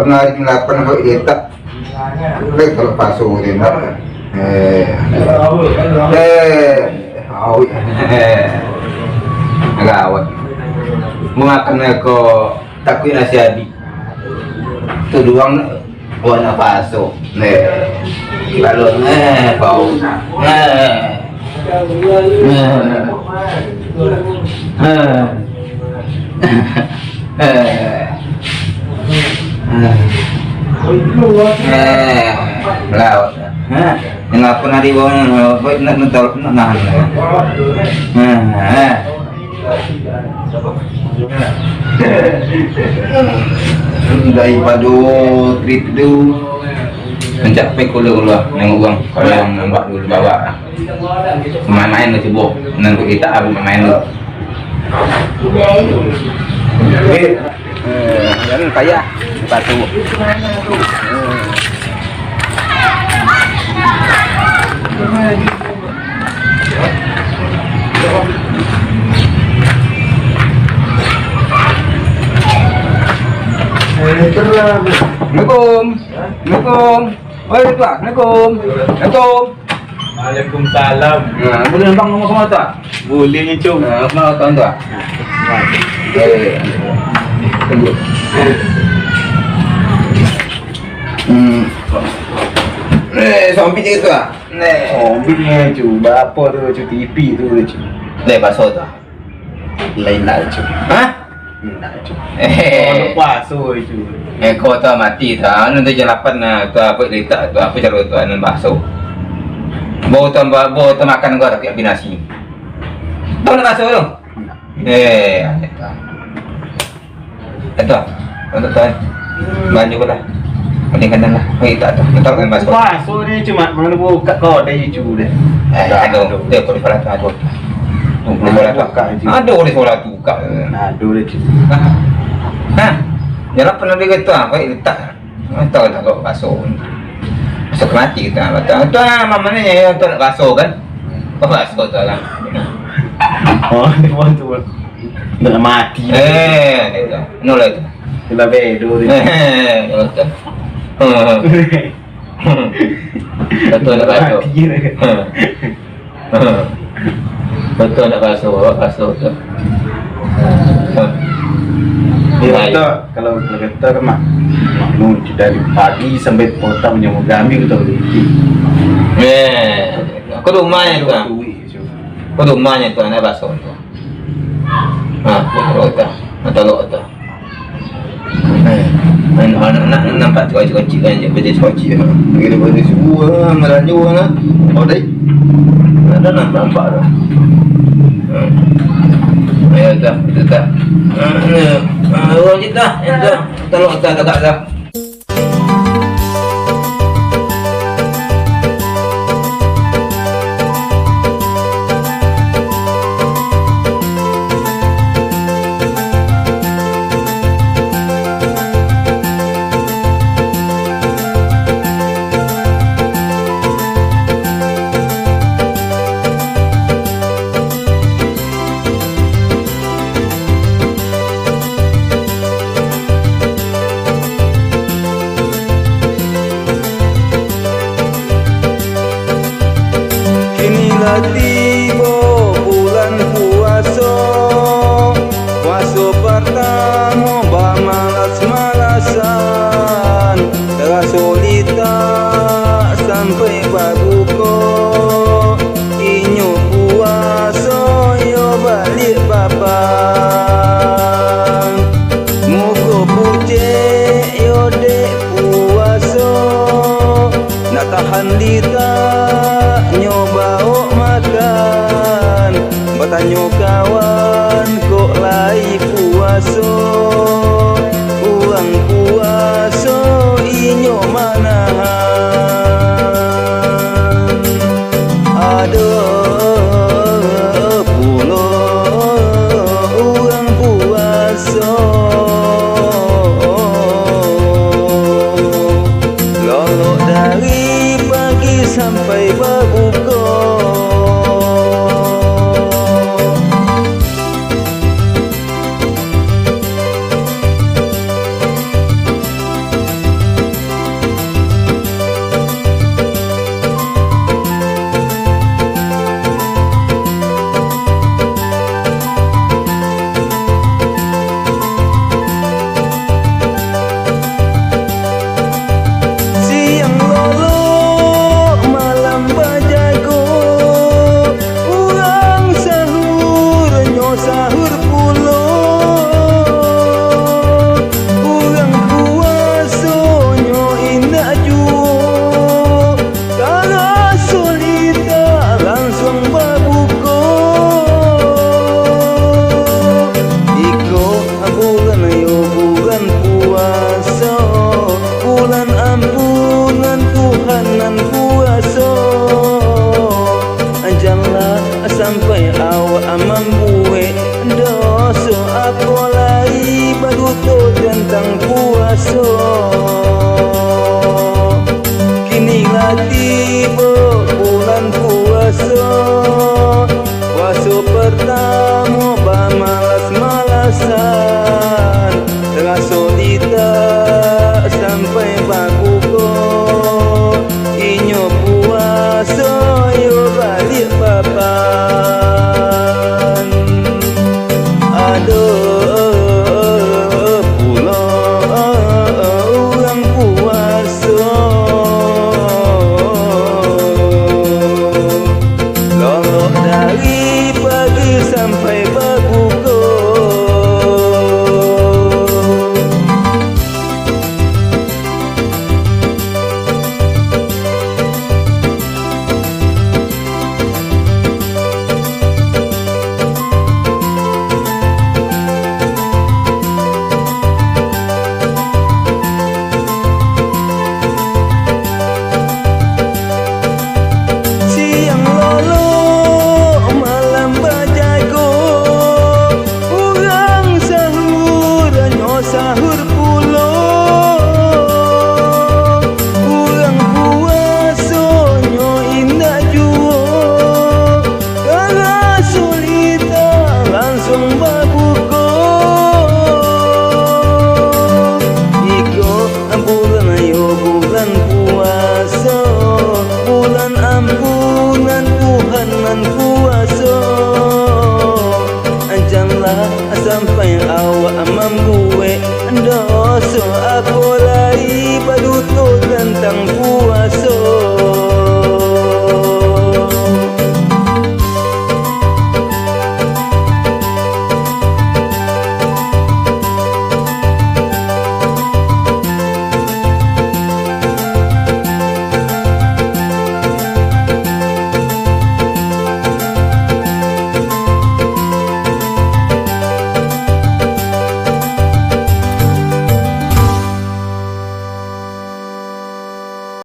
Narik 8 apa kita. Kalau pasukin agawat. Mengakan ko takui nasi adi. Tuduang buana paso. Lalu bau. Laut. Yang apa nari bawahnya, baik nak mental nahan. Dari padu trip tu mencapai kuliah yang uang kalau yang nampak dulu bawa main-main tu coba nanti kita abu main tu. Jangan payah sepatu. Assalamualaikum. Assalamualaikum. Waalaikumsalam. Assalamualaikum. Waalaikumsalam. Boleh bang ngomong sama tak? Boleh ni cum. Kenal tuan tak? Tunggu. Zombie je tu ah. Zombie ni cum. Apa tu cum TV tu cum. Baso tu. Lain lah cum. Hah? Nak cum. Lupa so cum. Kau tu mati tu. Anu tu jelapan tu apa letak tu apa cara tu anu baso. Bau tu makan kau tak binasi. Tahu nak baso tu? Itu. Untuk tuan. Baju kau dah. Mending kandang lah. Tak tu. Tahu kan baso. Baso ni cuma mana buka kau dah hijau dah. Aduh. Dia kau di sekolah tu aduh. Aduh di sekolah tu kak. Aduh dah cum. Jangan pernah dia kata apa letak. Tahu tak kau baso. Masuk mati kita. Betul lah mama ni yang tu nak baso kan. Kau baso tu lah. Oh, ni pun tu. Nak mati. Itu. Nolak tu. Kita bedo ni. Betul. Betul nak baso. Betul nak baso tu. Kita kalau kita kan maklum dari pagi sampai petang punya kami kita boleh. Kau rumahnya tu kan? Kau rumahnya tu nak baso tu. Kalau tak, tolong tu. Anak nampak cuci kan je benda cuci. Kita benda semua melanjut lah. Oh dai. Ada nampak dah. Ayo dah, itu dah. Orang kita, tolong tak dekat dah. yo bulan puasa, bulan ampunan Tuhanan puasa. Janganlah sampai awak membuat dosa, apalagi baru tu tentang puasa. Kinilah tiba bulan puasa, puasa pertama bermalas-malasan, terasa tidak sampai berbuka. Inyo puasa yo balik papan. Aduh pula orang puasa, lorok dari pagi sampai berbuka. Siang lolo malam bajago, orang sahur nyo sahur pulo. Orang puasa nyo indah juo, kalau sulita langsung berbuka. Iko bulan yo bulan puasa, bulan ampunan Tuhanan puasa. Janganlah sampai awak membuat dosa, apalagi baru tu tentang puasa.